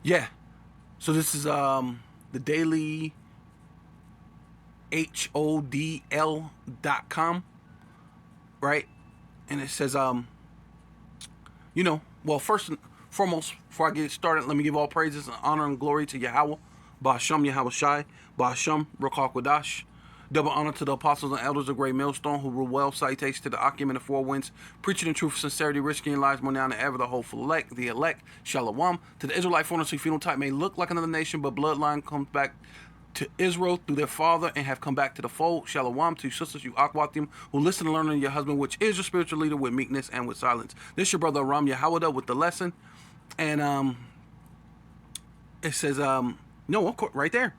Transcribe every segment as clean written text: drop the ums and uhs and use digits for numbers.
Yeah. So this is the Daily HODL.com, right? And it says well, first and foremost, before I get started, let me give all praises and honor and glory to Yahweh, Ba'Shem Yahweh Shai, Ba'Shem Ruach Kodash. Double honor to the apostles and elders of Great Millstone who rule well. Salutations to the Akim and the Four Winds, preaching in truth, sincerity, risking your lives more now than ever. The hopeful elect, the elect, Shalom. To the Israelite foreigners who phenotype may look like another nation, but bloodline comes back to Israel through their father and have come back to the fold. Shalom to you sisters, you Akwatim, who listen and learn of your husband, which is your spiritual leader, with meekness and with silence. This is your brother Aram Yahawada with the lesson. And it says, no, of course, right there.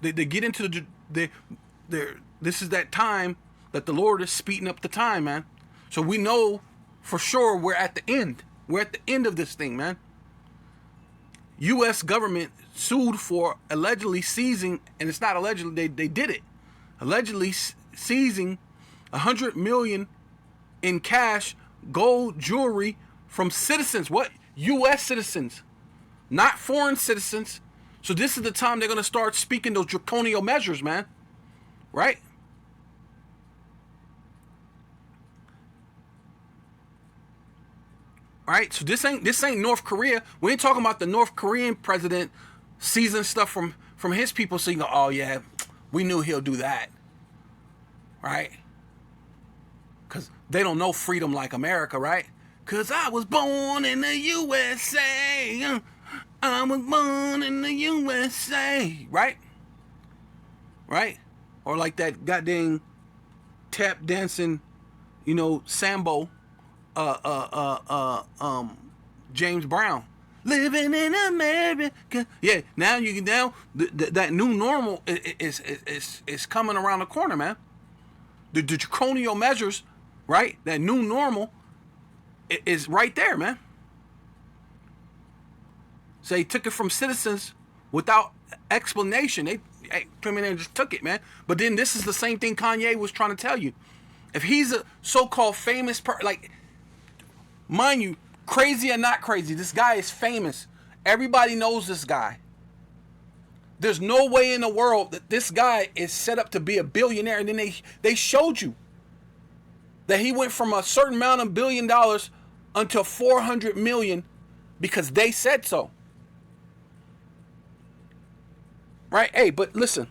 They get into this is that time that the Lord is speeding up the time, man. So we know for sure we're at the end. We're at the end of this thing, man. U.S. government sued for allegedly seizing, and it's not allegedly, they did it. Allegedly seizing $100 million in cash, gold, jewelry from citizens. What? U.S. citizens, not foreign citizens. So this is the time they're going to start speaking those draconian measures, man. Right? All right, so this ain't North Korea. We ain't talking about the North Korean president seizing stuff from his people. So you go, oh yeah, we knew he'll do that, right? Because they don't know freedom like America, right? Because I was born in the USA. I was born in the USA, right? Right? Or like that goddamn tap dancing, Sambo, James Brown, living in America. Yeah, now that new normal is coming around the corner, man. The draconian measures, right? That new normal is right there, man. So they took it from citizens without explanation. They came in there and just took it, man. But then this is the same thing Kanye was trying to tell you. If he's a so-called famous like, mind you, crazy or not crazy, this guy is famous. Everybody knows this guy. There's no way in the world that this guy is set up to be a billionaire. And then they showed you that he went from a certain amount of $1 billion until 400 million because they said so. Right? Hey, but listen.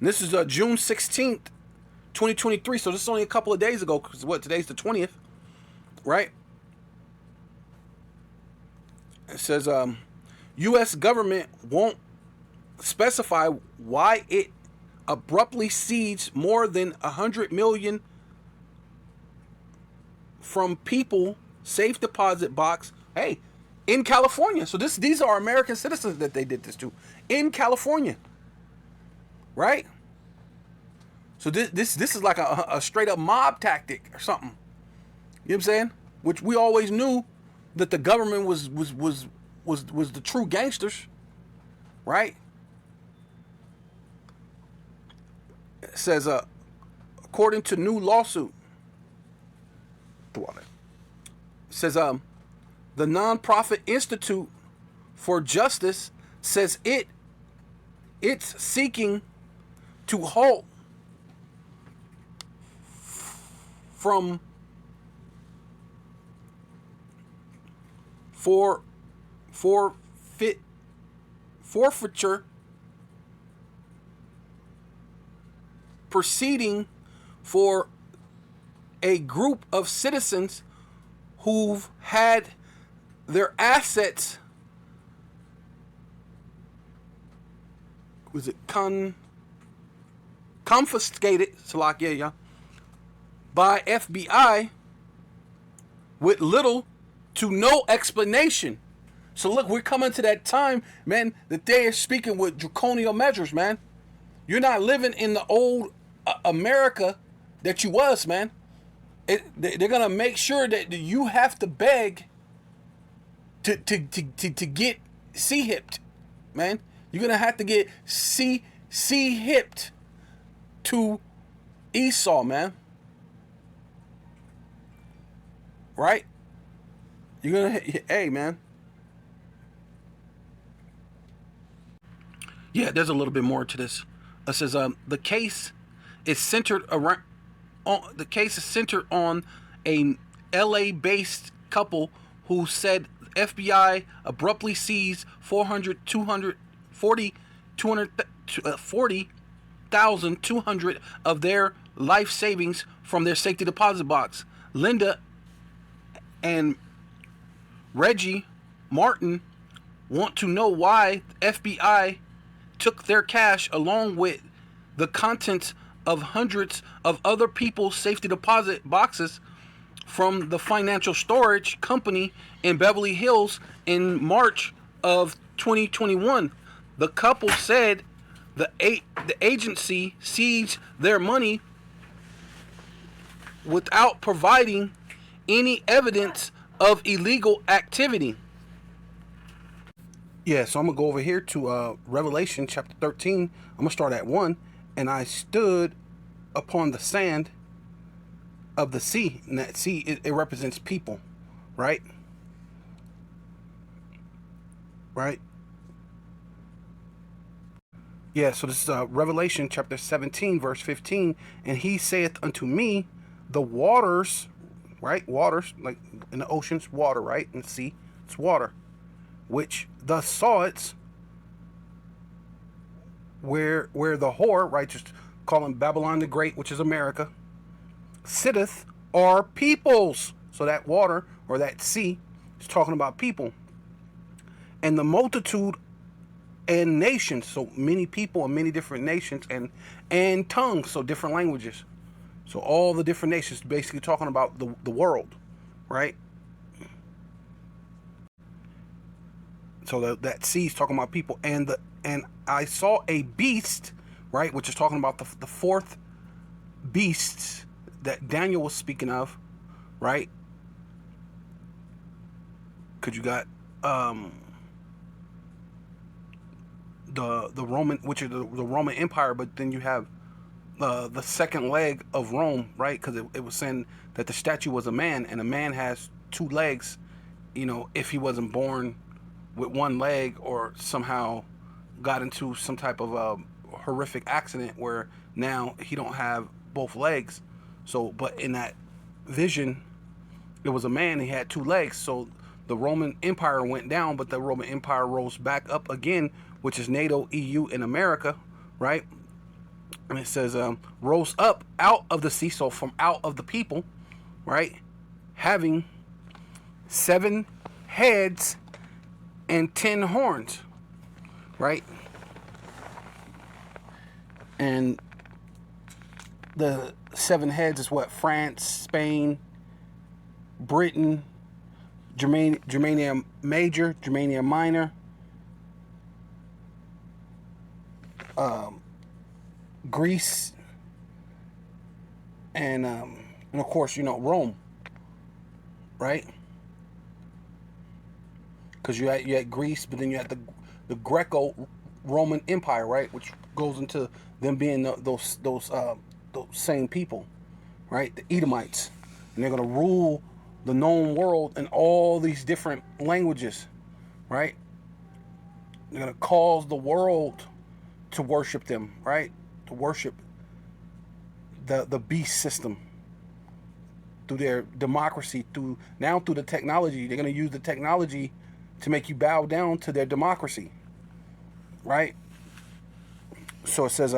This is June 16th, 2023. So this is only a couple of days ago. Because today's the 20th. Right? It says, U.S. government won't specify why it abruptly seized more than 100 million from people safe deposit box. Hey, in California. So these are American citizens that they did this to in California. Right? So this is like a straight up mob tactic or something. You know what I'm saying? Which we always knew that the government was the true gangsters. Right? It says according to new lawsuit. It says the nonprofit Institute for Justice says it's seeking to halt from forfeiture proceeding for a group of citizens who've had their assets confiscated, Salakia, by FBI with little to no explanation. So look, we're coming to that time, man, that they are speaking with draconian measures, man. You're not living in the old America that you was, man. They're gonna make sure that you have to beg to get C-hipped, man. You're gonna have to get C-hipped to Esau, man. Right? You're gonna, hey man. Yeah, there's a little bit more to this. It says the case is centered around. The case is centered on a LA-based couple who said FBI abruptly seized 240,200 of their life savings from their safety deposit box. Linda and Reggie Martin want to know why FBI took their cash along with the contents of hundreds of other people's safety deposit boxes from the financial storage company in Beverly Hills in March of 2021. The couple said the agency seized their money without providing any evidence of illegal activity. Yeah, so I'm going to go over here to Revelation chapter 13. I'm going to start at 1. And I stood upon the sand of the sea. And that sea, it represents people, right? Right? Yeah, so this is Revelation chapter 17, verse 15. And he saith unto me, the waters, right? Waters, like in the oceans, water, right? In the sea, it's water. Which thus saw it, where the whore, right, just calling Babylon the Great, which is America, sitteth, are peoples. So that water or that sea is talking about people. And the multitude and nations, so many people and many different nations, and tongues, so different languages. So all the different nations, basically talking about the world, right? So that sea is talking about people, and I saw a beast, right, which is talking about the fourth beast that Daniel was speaking of, right? Because you got the Roman, which is the Roman Empire, but then you have the second leg of Rome, right? Because it was saying that the statue was a man, and a man has two legs, if he wasn't born with one leg or somehow got into some type of horrific accident where now he don't have both legs. So, but in that vision, it was a man, he had two legs. So the Roman Empire went down, but the Roman Empire rose back up again, which is NATO, EU, and America, right? And it says, rose up out of the sea, so from out of the people, right? Having 7 heads and 10 horns, right? And the 7 heads is what? France, Spain, Britain, Germania Major, Germania Minor, Greece, and of course, Rome, right? Because you had Greece, but then you had the Greco-Roman Empire, right, which goes into them being those same people, right, the Edomites, and they're gonna rule the known world in all these different languages, right? They're gonna cause the world to worship them, right? To worship the beast system through their democracy, through the technology. They're gonna use the technology to make you bow down to their democracy, right? So it says,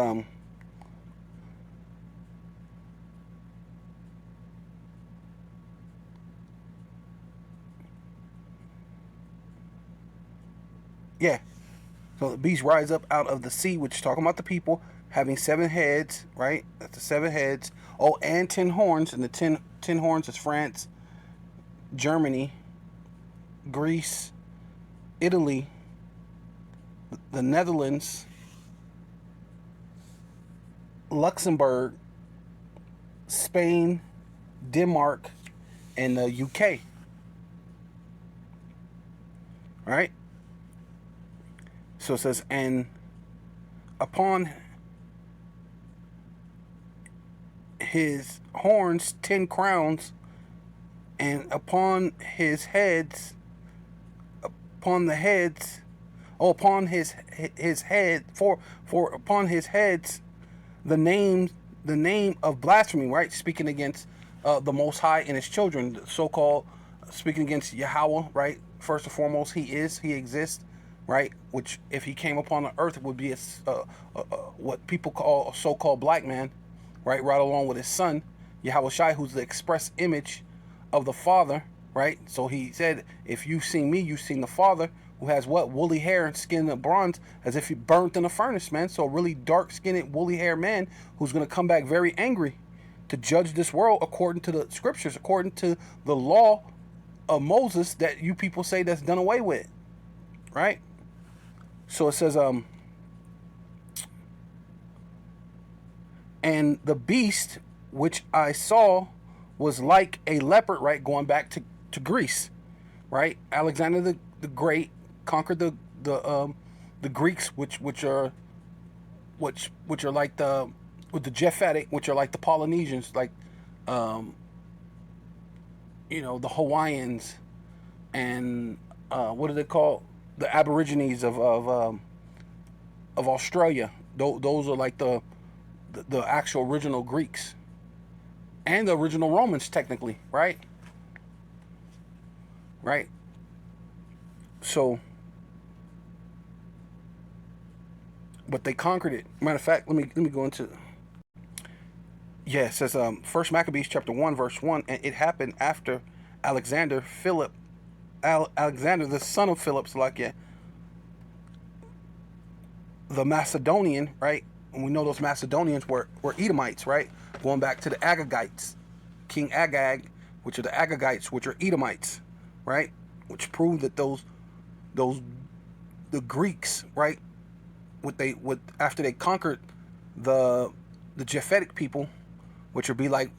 yeah. So the beast rise up out of the sea, which is talking about the people, having 7 heads, right? That's the 7 heads. Oh, and 10 horns, and the 10 horns is France, Germany, Greece, Italy, the Netherlands, Luxembourg, Spain, Denmark, and the UK. All right? So it says, and upon his horns 10 crowns, and upon his heads, upon the heads, oh, upon his head, for upon his heads, the name of blasphemy, right? Speaking against the Most High and his children, so-called speaking against Yahweh, right? First and foremost, he exists, right? Which, if he came upon the earth, would be what people call a so-called black man, right? Right along with his son, Yahweh Shai, who's the express image of the Father, right? So he said, if you've seen me, you've seen the Father, who has what? Woolly hair and skin of bronze, as if he burnt in a furnace, man. So a really dark-skinned, woolly hair man who's going to come back very angry to judge this world according to the scriptures, according to the law of Moses that you people say that's done away with, right? So it says, and the beast which I saw was like a leopard, right? Going back to Greece, right? Alexander the Great conquered the Greeks, which are like the Japhetic, which are like the Polynesians, like the Hawaiians, and what do they call the Aborigines of Australia? Those are like the actual original Greeks and the original Romans, technically, right? Right. So, but they conquered it. Matter of fact, let me go into. Yeah, it says First Maccabees chapter 1 verse 1, and it happened after Alexander the son of Philip, Salakia, the Macedonian, right? And we know those Macedonians were Edomites, right? Going back to the Agagites, King Agag, which are the Agagites, which are Edomites, right? Which proved that the Greeks, right? After they conquered the Japhetic people, which would be like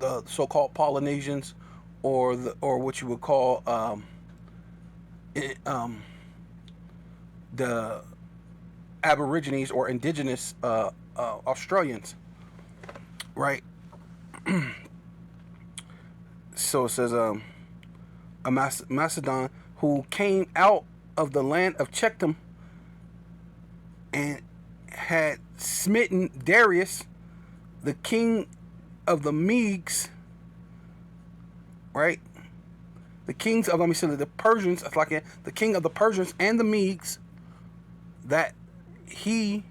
the so-called Polynesians, or what you would call the Aborigines or indigenous Australians, right? So it says a Macedon who came out of the land of Chectum and had smitten Darius, the king of the Medes, right? The kings of, let me say, the Persians, it's like the king of the Persians and the Medes, that he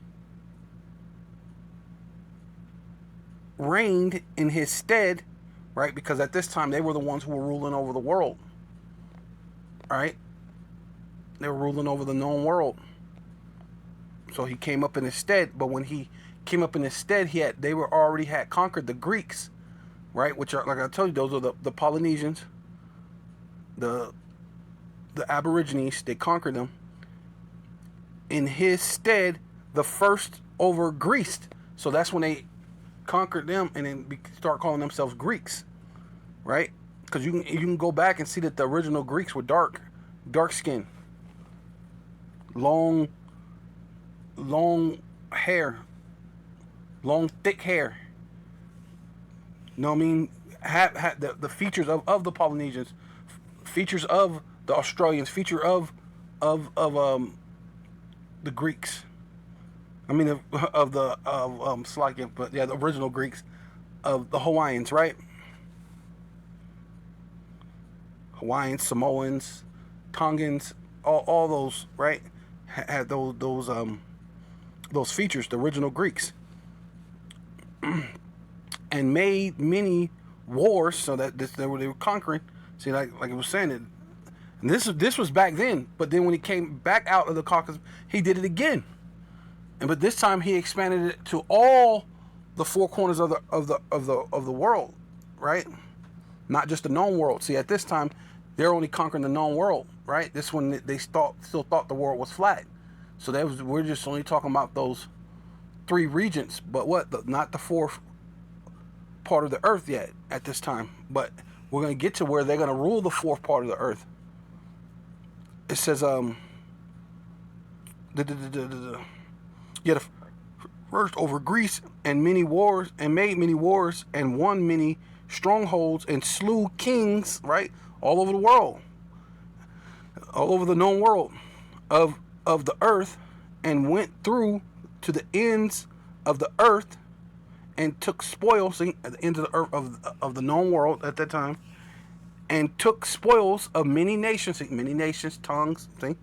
reigned in his stead, right? Because at this time they were the ones who were ruling over the world, right? They were ruling over the known world. So he came up in his stead, but when he came up in his stead, they were already had conquered the Greeks, right? Which are, like I told you, those are the Polynesians, the Aborigines. They conquered them. In his stead, the first over Greece. So that's when they conquered them, and then start calling themselves Greeks, right? Because you can go back and see that the original Greeks were dark skin, long hair, long thick hair. You know what I mean? Have the features of the Polynesians, features of the Australians, feature of the Greeks. I mean of Slovakia, but yeah, the original Greeks, of the Hawaiians, right? Hawaiians, Samoans, Tongans, all those, right? Had those features, the original Greeks, and made many wars, so that they were conquering. See, like it was saying, and this was back then. But then when he came back out of the Caucasus, he did it again, but this time he expanded it to all the four corners of the world, right? Not just the known world. See, at this time, they're only conquering the known world, right? This one they still thought the world was flat, so we're just only talking about those three regions, but not the fourth part of the earth yet at this time. But we're going to get to where they're going to rule the fourth part of the earth. It says the first over Greece, and made many wars and won many strongholds and slew kings, right, all over the world, all over the known world of the earth, and went through to the ends of the earth and took spoils at the ends of the earth of the known world at that time, and took spoils of many nations, tongues, see?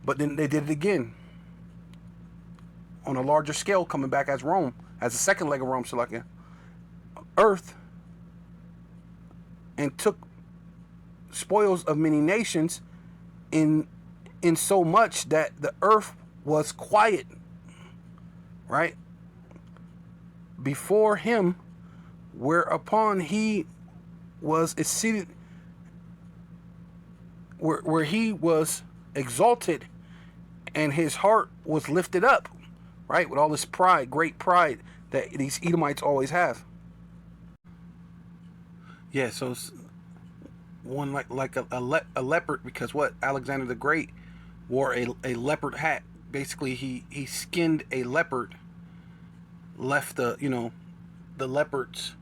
But then they did it again on a larger scale, coming back as Rome, as the second leg of Rome, Salakia, earth, and took spoils of many nations in so much that the earth was quiet, right, before him, whereupon he was exceeded, where he was exalted, and his heart was lifted up, right, with all this pride, great pride that these Edomites always have. Yeah, so it's one like a leopard, because what, Alexander the Great wore a leopard hat. Basically, he skinned a leopard, left the leopard's,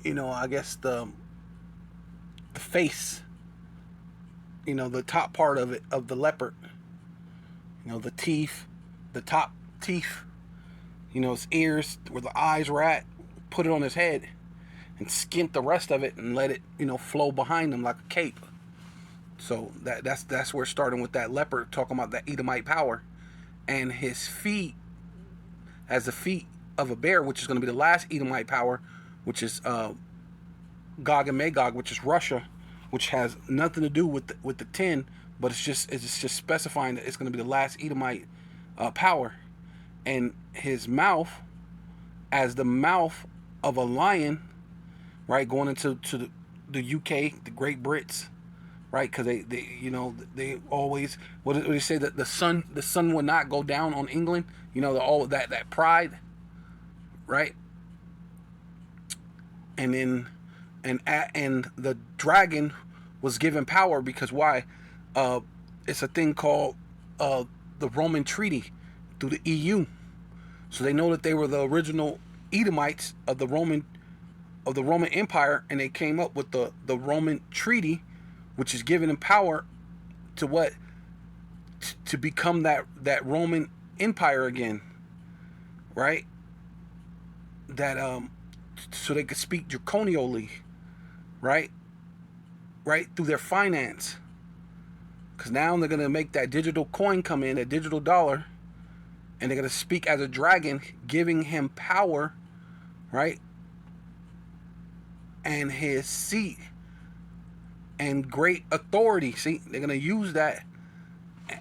I guess the face, the top part of it, of the leopard, the teeth, the top teeth, his ears, where the eyes were at, put it on his head, and skint the rest of it and let it, flow behind him like a cape. So that's where, starting with that leopard, talking about that Edomite power, and his feet as the feet of a bear, which is going to be the last Edomite power, which is Gog and Magog, which is Russia, which has nothing to do with the 10, but it's just specifying that it's going to be the last Edomite power. And his mouth as the mouth of a lion, right, going into the UK, the Great Brits, right, because they always, what do they say, that the sun will not go down on England, all that pride, right? And then and the dragon was given power, because why? It's a thing called the Roman treaty through the EU. So they know that they were the original Edomites of the Roman Empire, and they came up with the Roman treaty, which is giving them power to what? To become that Roman Empire again, right? That so they could speak draconially, right through their finance, because now they're gonna make that digital coin come in, that digital dollar, and they're gonna speak as a dragon, giving him power, right, and his seat and great authority. See, they're gonna use that,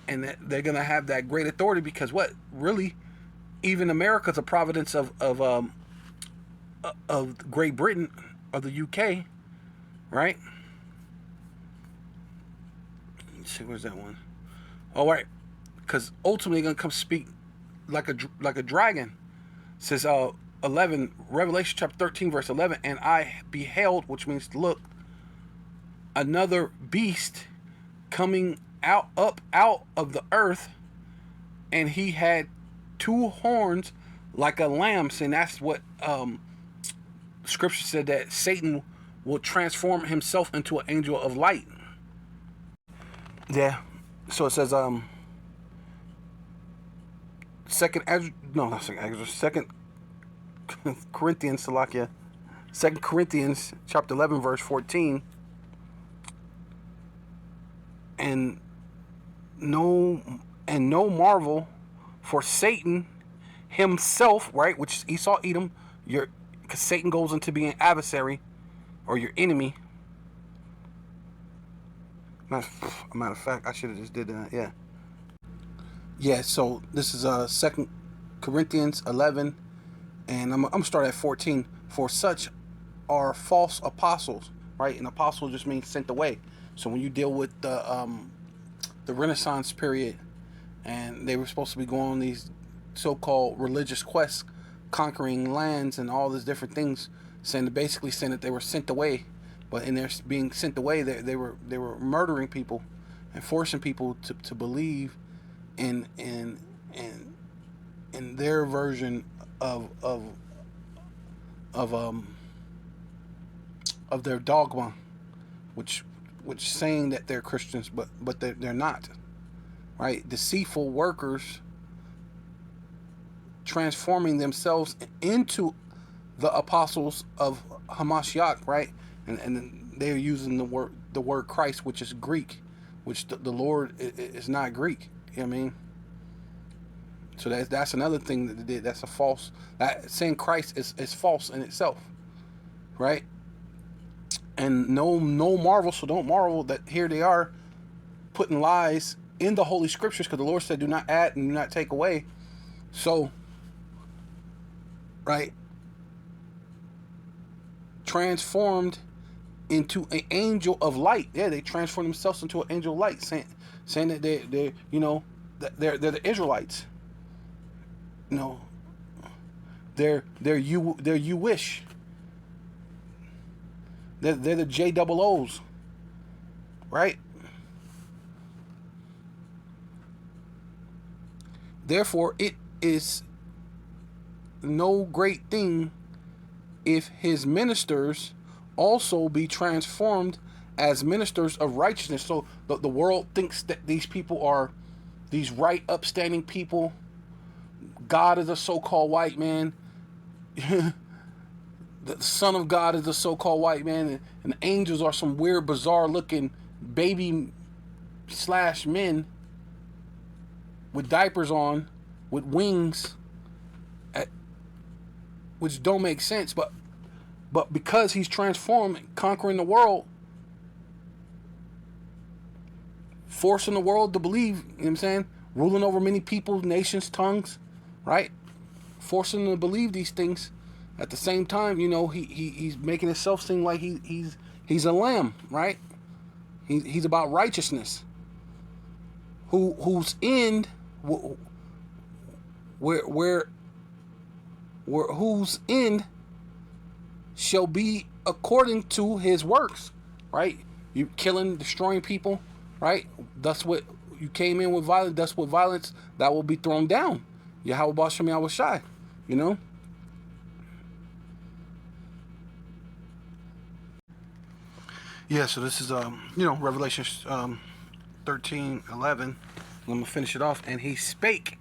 and they're gonna have that great authority, because what, really, even America's a providence of Great Britain, or the UK, right? Let's see, where's that one? All right, because ultimately they're gonna come speak like a dragon. It says 11, Revelation chapter 13 verse 11, and I beheld, which means to look, another beast coming up out of the earth, and he had two horns like a lamb. And that's what scripture said, that Satan will transform himself into an angel of light. Yeah. So it says Second Corinthians, Salakia, 2 Corinthians chapter 11 verse 14. And no marvel, for Satan himself, right, which is Esau, Edom, because Satan goes into being adversary, or your enemy. Matter of fact, I should have just did that. Yeah. So this is 2 Corinthians 11, and I'm start at 14. For such are false apostles, right? An apostle just means sent away. So when you deal with the Renaissance period, and they were supposed to be going on these so-called religious quests, conquering lands and all these different things, basically saying that they were sent away. But in their being sent away, they were murdering people and forcing people to believe in their version of of their dogma, which saying that they're Christians, but they're not, right? Deceitful workers transforming themselves into the apostles of Hamashiach, right? And they're using the word Christ, which is Greek, which the Lord is not Greek. You know what I mean? So that's another thing that they did. That's a false. That saying Christ is false in itself, right? And no marvel. So don't marvel that here they are putting lies in the Holy Scriptures, because the Lord said, "Do not add and do not take away." So, right, transformed into an angel of light. Yeah, they transformed themselves into an angel of light, saying that they they're the Israelites. You know, they're you wish. They're the JOOs, right? Therefore, it is no great thing if his ministers also be transformed as ministers of righteousness. So the world thinks that these people are these right, upstanding people. God is a so-called white man. The Son of God is the so-called white man, and the angels are some weird, bizarre-looking baby / men with diapers on, with wings, which don't make sense. But because he's transformed, conquering the world, forcing the world to believe, you know what I'm saying? Ruling over many people, nations, tongues, right? Forcing them to believe these things. At the same time, he's making himself seem like he's a lamb, right? He's about righteousness. Whose end, whose end shall be according to his works, right? You killing, destroying people, right? That's what you came in with violence. That's what violence that will be thrown down. Yahweh Bashem Yahweh Shai, Yeah, so this is Revelation 13:11. I'm gonna finish it off. And he spake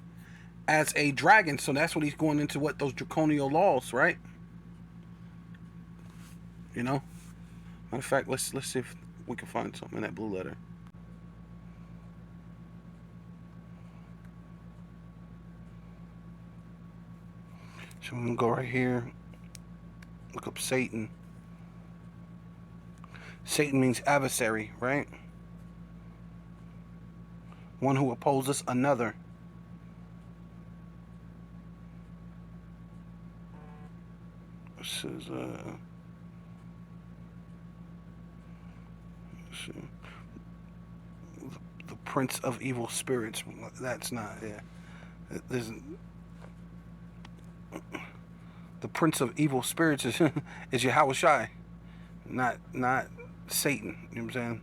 as a dragon. So that's what he's going into, what those draconial laws, right? Matter of fact, let's see if we can find something in that blue letter. So I'm gonna go right here. Look up Satan. Satan means adversary, right? One who opposes another. This is the prince of evil spirits. That's not, yeah. There's the prince of evil spirits is Yahweh Shai, not Satan. You know what I'm saying?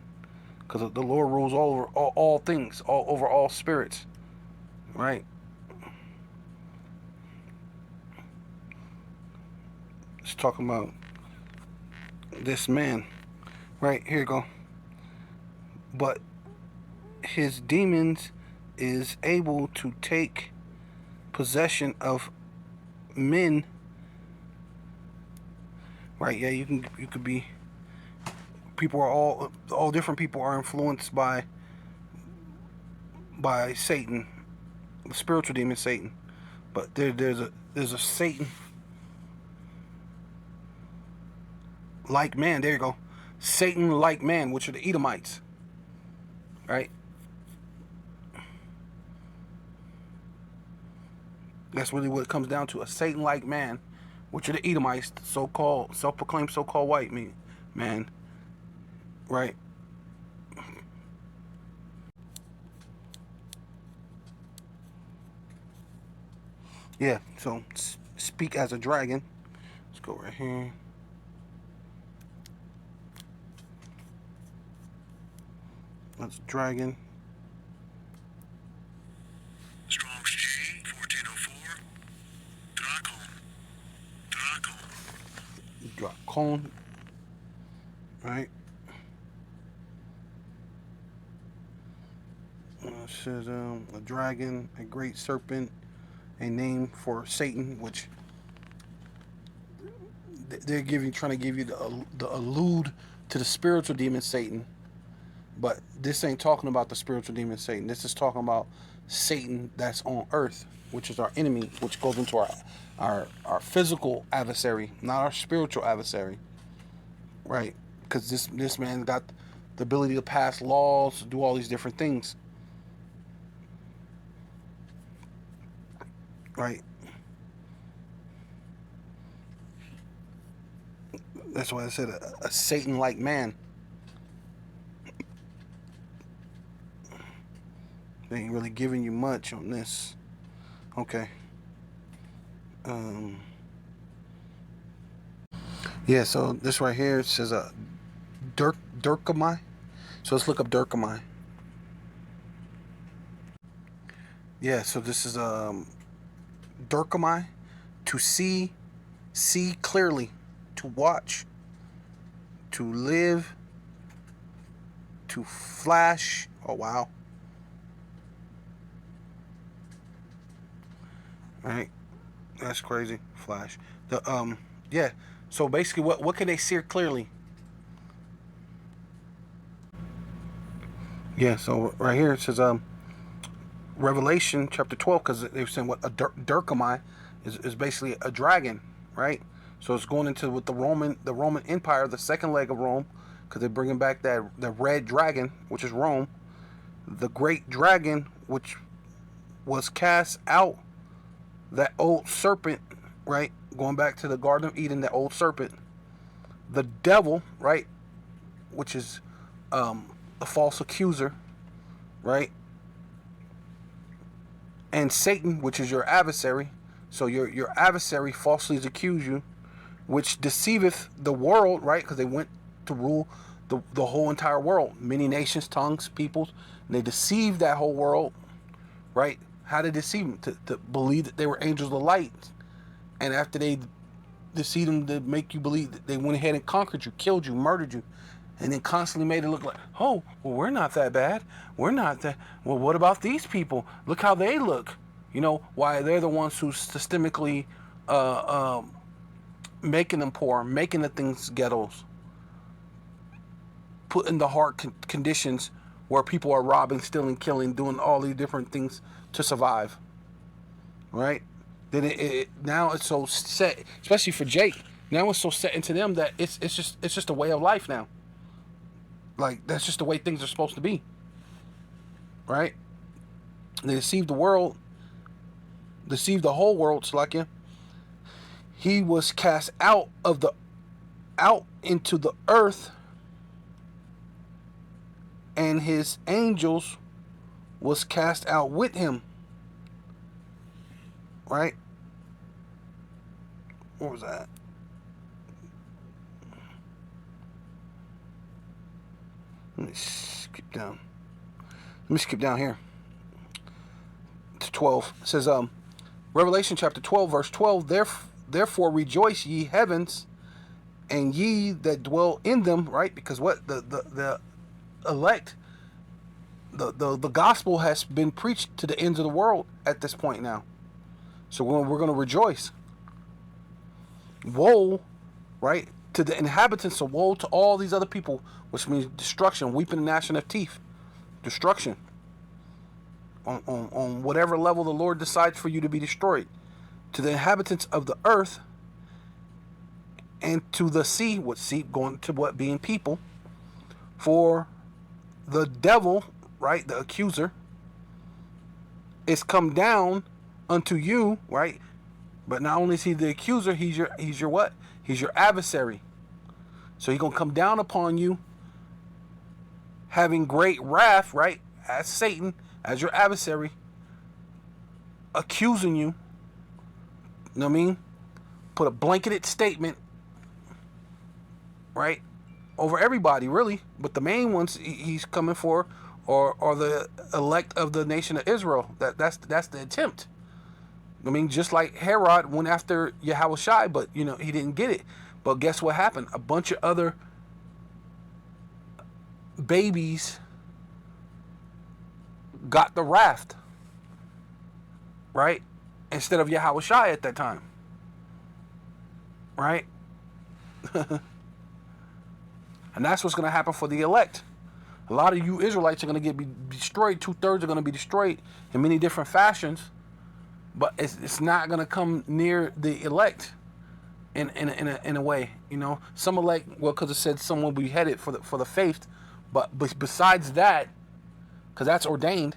Because the Lord rules over all things, over all spirits, right? It's talking about this man, right? Here you go. But his demons is able to take possession of men, right? Yeah, you could be. People are all different. People are influenced by Satan, the spiritual demon Satan. But there's a Satan like man. There you go. Satan like man, which are the Edomites, right? That's really what it comes down to. A Satan like man, which are the Edomites, so-called self-proclaimed so-called white man, right? Yeah, so speak as a dragon. Let's go right here. That's dragon. Strong's G 1404. Drakon. Drakon. It says a dragon, a great serpent, a name for Satan, which they're trying to give you the allude to the spiritual demon Satan. But this ain't talking about the spiritual demon Satan. This is talking about Satan that's on earth, which is our enemy, which goes into our physical adversary, not our spiritual adversary. Right? Because this man got the ability to pass laws, do all these different things. Right? That's why I said a Satan-like man. They ain't really giving you much on this. Okay. Yeah, so this right here, it says Durkamai. So let's look up Durkamai. Yeah, so this is Durkamai. To see clearly, to watch, to live, to flash. Oh wow. Right, that's crazy. Flash. Yeah. So basically, what can they see clearly? Yeah. So right here it says Revelation chapter 12, because they were saying what a Durkamai is basically a dragon, right? So it's going into with the Roman Empire, the second leg of Rome, because they're bringing back the red dragon, which is Rome, the great dragon, which was cast out, that old serpent, right? Going back to the Garden of Eden, that old serpent, the devil, right? Which is a false accuser, right? And Satan, which is your adversary. So your adversary falsely accuse you, which deceiveth the world, right? Because they went to rule the whole entire world, many nations, tongues, peoples. And they deceived that whole world, right? How did they deceive them? To believe that they were angels of light. And after they deceived them to make you believe that they went ahead and conquered you, killed you, murdered you, and then constantly made it look like, oh, well, we're not that bad. We're not that. Well, what about these people? Look how they look. You know, why they're the ones who systemically making them poor, making the things ghettos, putting the hard conditions where people are robbing, stealing, killing, doing all these different things to survive. Right? Then now it's so set, especially for Jake. Now it's so set into them that it's just a way of life now. Like, that's just the way things are supposed to be. Right? They deceived the world, deceived the whole world, Slakia. He was cast out into the earth, and his angels was cast out with him. Right? What was that? Let me skip down. Let me skip down here to 12. It says, Revelation chapter 12, verse 12. Therefore rejoice, ye heavens, and ye that dwell in them. Right? Because what the elect, the gospel has been preached to the ends of the world at this point now. So we're going to rejoice. Woe, right, to the inhabitants, so woe to all these other people, which means destruction, weeping and gnashing of teeth, destruction. On whatever level the Lord decides for you to be destroyed. To the inhabitants of the earth, and to the sea, what sea, going to what, being people, for the devil, right, the accuser, is come down unto you, right? But not only is he the accuser, he's your what? He's your adversary. So he's gonna come down upon you, having great wrath, right? As Satan, as your adversary, accusing you. You know what I mean? Put a blanketed statement, right, over everybody, really. But the main ones he's coming for are the elect of the nation of Israel. That's the attempt. I mean, just like Herod went after Yahushua, but, you know, he didn't get it. But guess what happened? A bunch of other babies got the wrath, right? Instead of Yahweh Shai at that time, right? And that's what's going to happen for the elect. A lot of you Israelites are going to be destroyed. 2/3 are going to be destroyed in many different fashions, but it's not going to come near the elect in a way. You know, some elect, well, because it said some will be headed for the faith, but besides that, because that's ordained.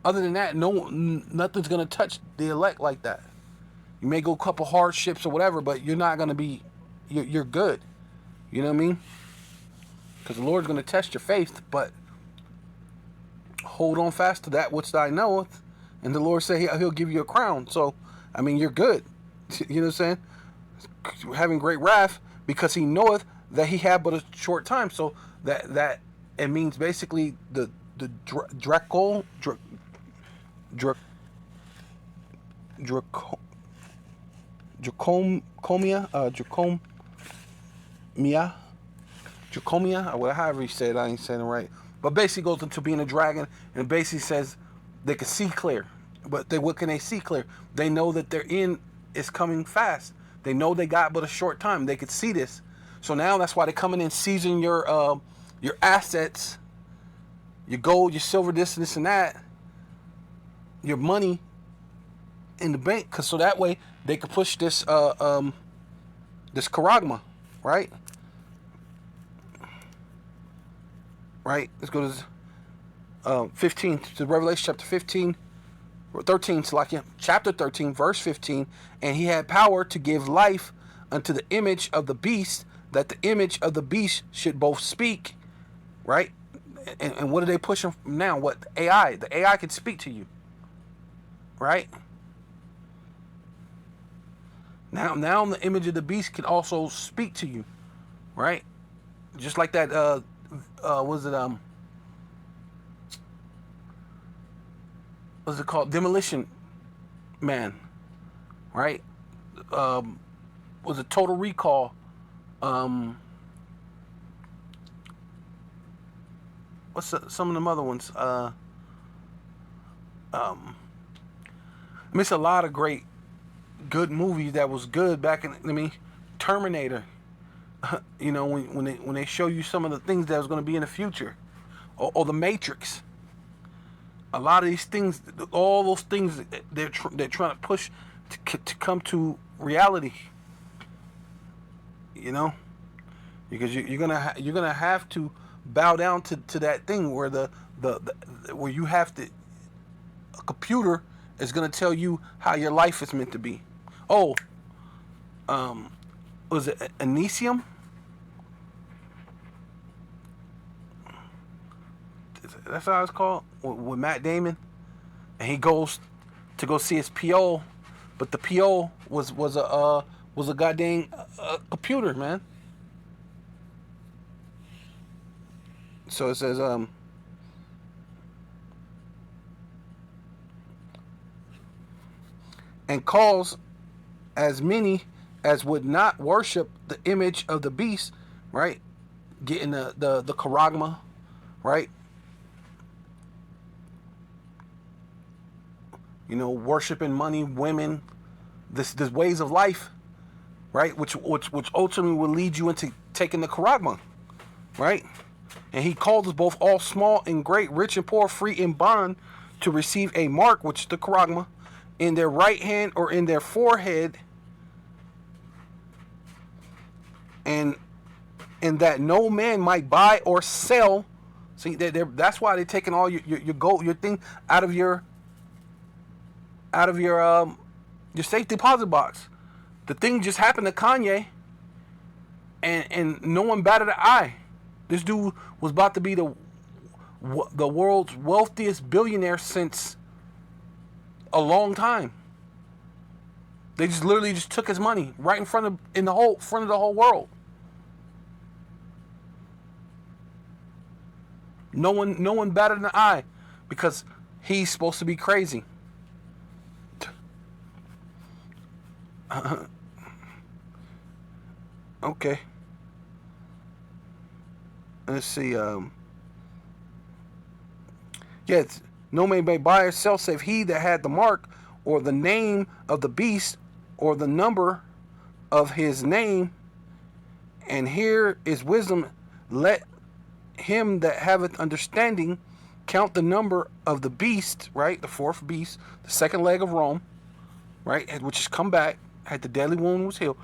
Other than that, nothing's going to touch the elect like that. You may go a couple hardships or whatever, but you're not going to be, you're good. You know what I mean? Because the Lord's going to test your faith, but hold on fast to that which thou knoweth. And the Lord said he'll give you a crown. So, I mean, you're good. You know what I'm saying? Having great wrath because he knoweth that he had but a short time. So that it means basically the Dracomia, or however you say it, I ain't saying it right. But basically goes into being a dragon, and basically says they can see clear. But what can they see clear? They know that their end is coming fast. They know they got but a short time. They could see this. So now that's why they're coming in, seizing your assets, your gold, your silver, this and that, your money in the bank, cause so that way they could push this this charagma, right? Right. Let's go to 15, to Revelation chapter 15, or 13, chapter 13, verse 15. And he had power to give life unto the image of the beast, that the image of the beast should both speak, right? And what are they pushing now? What? AI. The AI can speak to you, right? Now the image of the beast can also speak to you, right? Just like that, what's it called? Demolition Man, right? Was it Total Recall? What's some of them other ones? Miss a lot of great, good movies that was good back in. Terminator. You know, when they show you some of the things that was going to be in the future, or the Matrix. A lot of these things, all those things, they're trying to push to come to reality. You know, because you're gonna have to bow down to that thing where where you have to. A computer is gonna tell you how your life is meant to be. Oh, was it Elysium? That's how it's called, with Matt Damon, and he goes to go see his PO, but the PO was a goddamn computer, man. So it says and calls as many as would not worship the image of the beast, right? Getting the charagma, right? You know, worshiping money, women, this ways of life, right? Which ultimately will lead you into taking the charagma, right? And he called us both all small and great, rich and poor, free and bond, to receive a mark, which is the charagma, in their right hand or in their forehead, and that no man might buy or sell. See, that's why they're taking all your gold, your thing out of your safe deposit box. The thing just happened to Kanye, and no one batted an eye. This dude was about to be the world's wealthiest billionaire since a long time. They just literally just took his money right in front of the whole world. No one batted an eye because he's supposed to be crazy. Okay. Let's see. Yeah, No man may buy or sell save he that had the mark, or the name of the beast, or the number of his name. And here is wisdom. Let him that haveth understanding count the number of the beast, right? The fourth beast, the second leg of Rome, right? Which has come back, had the deadly wound, was healed.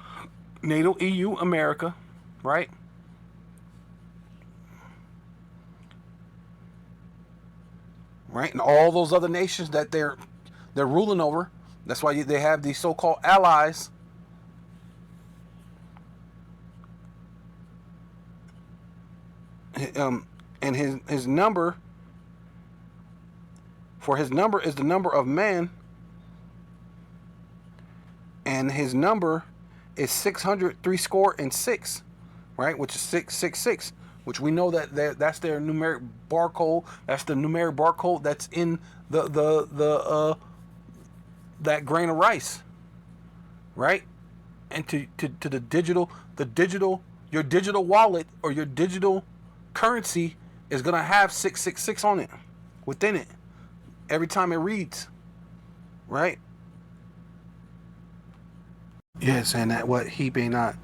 NATO, EU, America, right? Right? And all those other nations that they're ruling over. That's why they have these so-called allies. And his number, for his number is the number of man, and his number is 636, right? Which is 666, which we know that's their numeric barcode. That's the numeric barcode that's in the that grain of rice, right? And to the digital, your digital wallet or your digital currency is gonna have 666 on it, within it, every time it reads, right? Yeah, saying that what he may not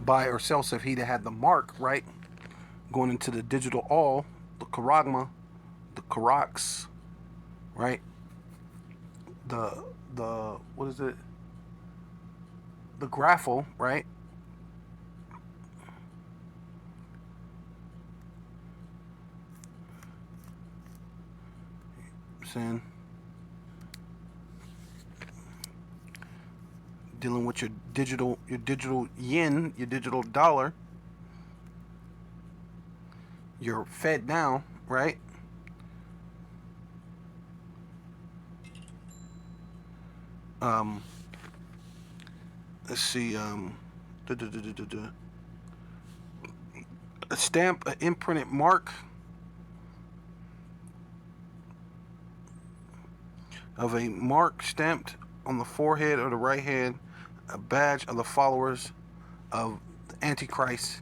buy or sell, so if he that had the mark, right? Going into the digital all, the charagma, the charax, right? The what is it? The graphel, right? Saying dealing with your digital yen, your digital dollar, you're fed now, right? Let's see, a stamp, an imprinted mark of a mark stamped on the forehead or the right hand, a badge of the followers of the Antichrist,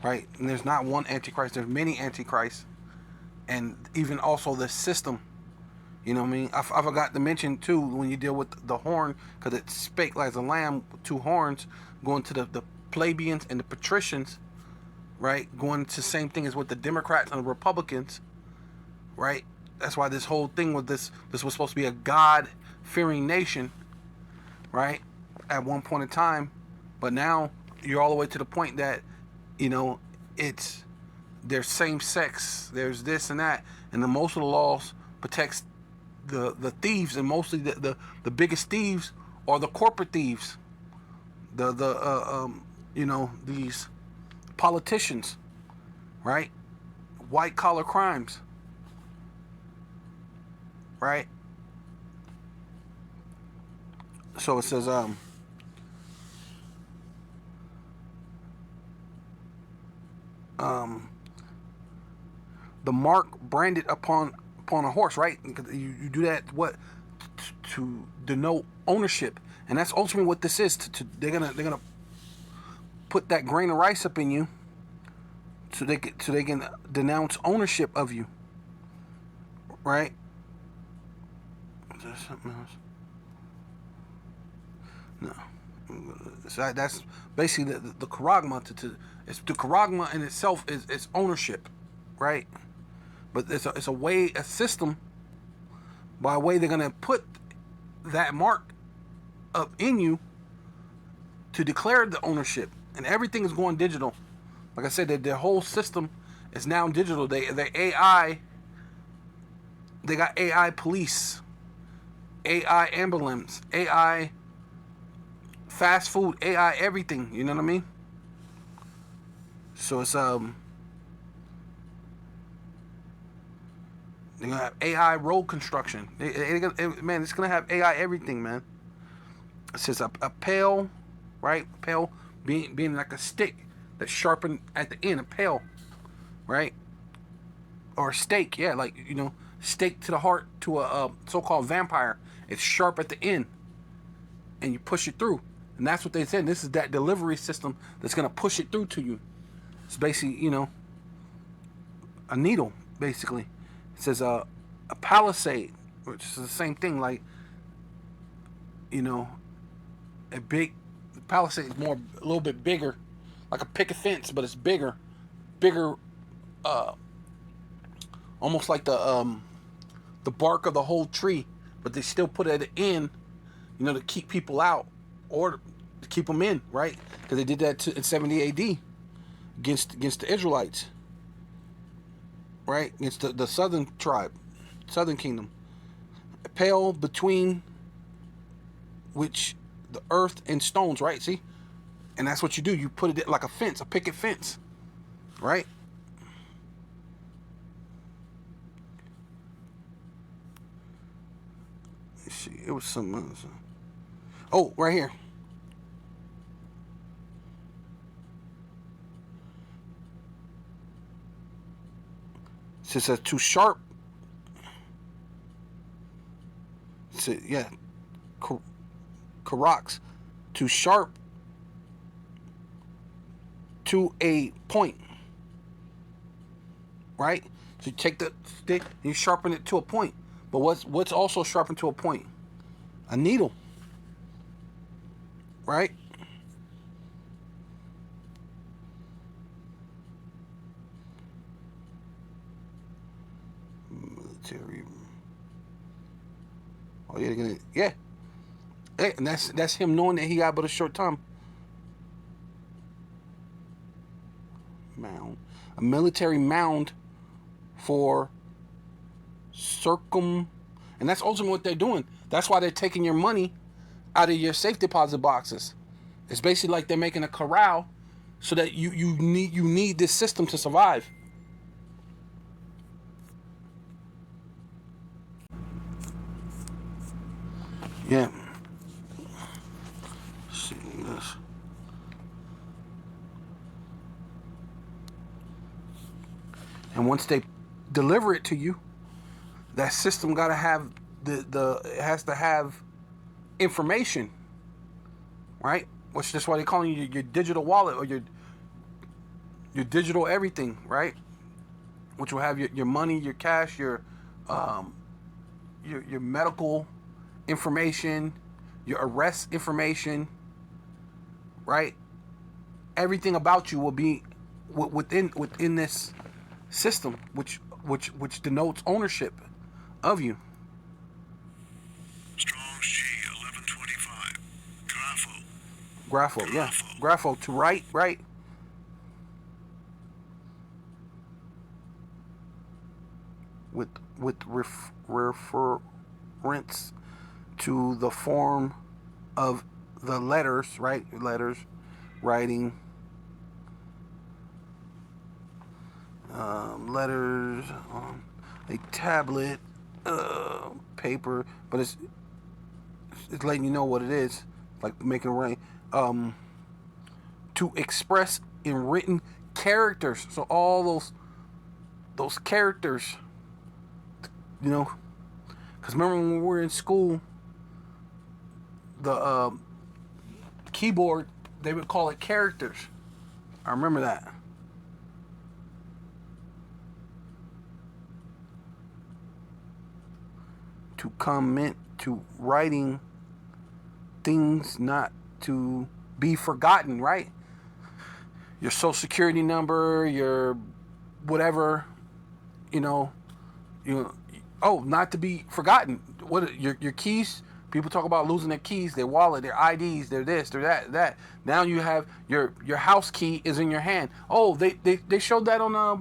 right? And there's not one Antichrist, there's many Antichrists, and even also the system. You know what I mean? I forgot to mention too, when you deal with the horn, because it spake like a lamb with two horns, going to the plebeians and the patricians, right? Going to the same thing as with the Democrats and the Republicans, right? That's why this whole thing with this was supposed to be a God-fearing nation, right? At one point in time, but now you're all the way to the point that, you know, there's same sex, there's this and that, and the most of the laws protects the thieves, and mostly the biggest thieves are the corporate thieves, you know, these politicians, right? White collar crimes, right? So it says the mark branded upon a horse, right? You do that to denote ownership, and that's ultimately what this is. They're gonna put that grain of rice up in you, so they can denounce ownership of you, right? Is there something else? No. So that's basically the charagma. It's the charagma in itself is ownership, right? But it's a system by way they're gonna put that mark up in you to declare the ownership, and everything is going digital. Like I said, their whole system is now digital. They AI. They got AI police, AI ambulance, AI fast food, AI everything. You know what I mean? So it's they're gonna have AI road construction. Man, it's gonna have AI everything, man. It says a pail, right? Pail being like a stick that's sharpened at the end. A pail, right? Or a stake, yeah, like, you know, stake to the heart to a so-called vampire. It's sharp at the end, and you push it through. And that's what they said. This is that delivery system that's gonna push it through to you. It's basically, you know, a needle, basically. It says a a palisade, which is the same thing. Like, you know, a big palisade is more a little bit bigger, like a picket fence, but it's bigger, almost like the bark of the whole tree, but they still put it in, to keep people out or to keep them in, right? Because they did that in 70 A.D. against the Israelites, right? Against the southern tribe, southern kingdom. A pale between which the earth and stones, right? See, and that's what you do. You put it like a fence, a picket fence, right? Let's see, it was some. Oh, right here. It says too sharp. So, yeah, Karox, too sharp to a point, right? So you take the stick and you sharpen it to a point. But what's also sharpened to a point? A needle, right? Military. Oh yeah, yeah. Hey, and that's him knowing that he got but a short time. Mound, a military mound for and that's ultimately what they're doing. That's why they're taking your money out of your safe deposit boxes. It's basically like they're making a corral so that you need this system to survive. Yeah. Let's see this. And once they deliver it to you, that system got to have it has to have information, right? Which is why they call you your digital wallet or your digital everything, right? Which will have your money, your cash, your medical information, your arrest information, right? Everything about you will be within this system, which denotes ownership of you. Strong's G 1125. Grapho, yeah. Grapho to write, right? With reference to the form of the letters, right? Letters, writing, letters on a tablet, paper, but it's letting you know what it is, like making it rain. To express in written characters. So all those characters, because remember when we were in school, the keyboard, they would call it characters. I remember that. To comment, to writing things not to be forgotten, right? Your social security number, your whatever, not to be forgotten. What your keys? People talk about losing their keys, their wallet, their IDs, their this, their that. Now you have your house key is in your hand. Oh, they showed that on the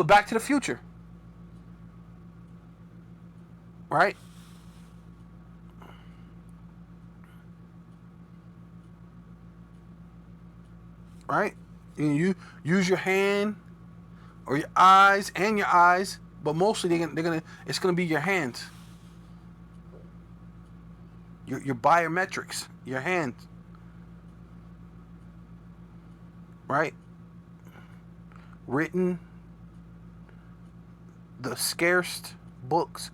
Back to the Future, right? Right? And you use your hand or your eyes, but mostly it's gonna be your hands. Your biometrics, your hands. Right? Written, the scarce books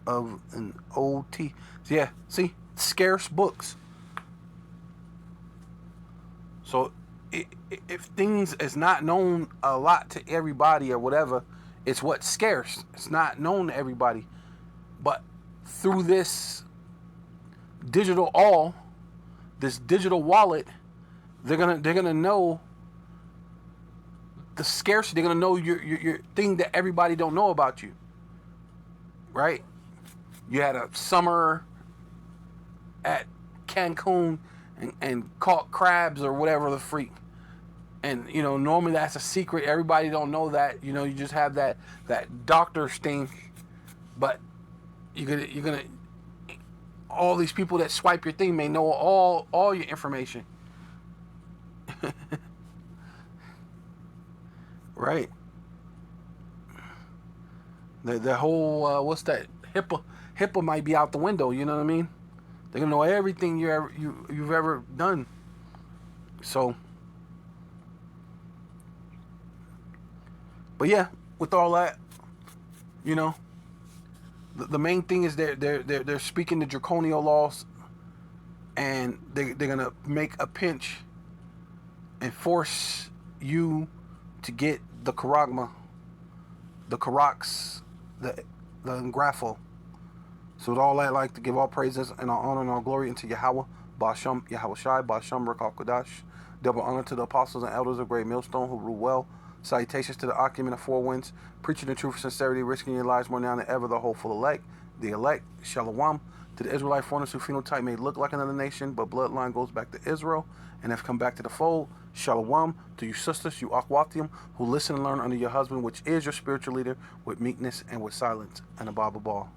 of an OT. Yeah, see? Scarce books. So if things is not known a lot to everybody or whatever, it's what's scarce. It's not known to everybody. But through this digital this digital wallet, they're gonna know the scarcity. They're gonna know your thing that everybody don't know about you. Right? You had a summer at Cancun and caught crabs or whatever the freak. And normally that's a secret. Everybody don't know that. You just have that doctor sting. But you're gonna all these people that swipe your thing may know all your information. Right. The whole what's that? HIPAA might be out the window. You know what I mean? They're gonna know everything you've ever done. So, but yeah, with all that, the main thing is they're speaking the draconian laws, and they're gonna make a pinch and force you to get the Karagma, the Karax, the Ngrafo. So with all that, I'd like to give all praises and all honor and all glory unto Yahweh, Ba'Shem, Yahweh Shai, Ba'Shem, Ruach HaKodesh. Double honor to the apostles and elders of Great Millstone who rule well. Salutations to the Akim and the Four Winds, preaching the truth and sincerity, risking your lives more now than ever, the hopeful elect, the elect, Shalom. To the Israelite foreigners who phenotype may look like another nation, but bloodline goes back to Israel and have come back to the fold. Shalom. To you sisters, you Akwathium, who listen and learn under your husband, which is your spiritual leader, with meekness and with silence. And above all.